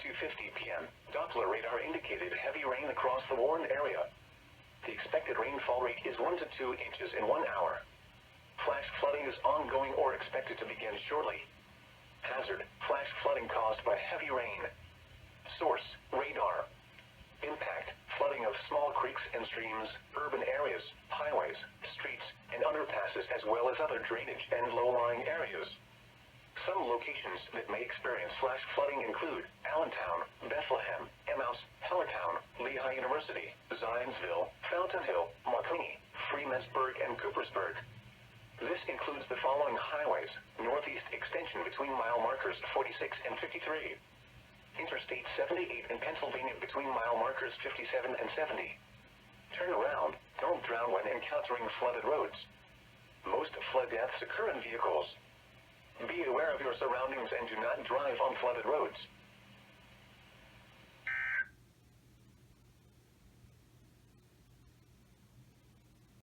2:50 p.m., Doppler radar indicated heavy rain across the warned area. The expected rainfall rate is 1 to 2 inches in 1 hour. Flash flooding is ongoing or expected to begin shortly. Hazard: flash flooding caused by heavy rain. Source: radar. Impact: flooding of small creeks and streams, urban areas, highways, streets, and underpasses, as well as other drainage and low-lying areas. Some locations that may experience flash flooding include Allentown, Bethlehem, Emmaus, Hellertown, Lehigh University, Zionsville, Fountain Hill, Marconi, Freemantsburg, and Coopersburg. This includes the following highways: northeast extension between mile markers 46 and 53. Interstate 78 in Pennsylvania between mile markers 57 and 70. Turn around, don't drown when encountering flooded roads. Most flood deaths occur in vehicles. Be aware of your surroundings and do not drive on flooded roads.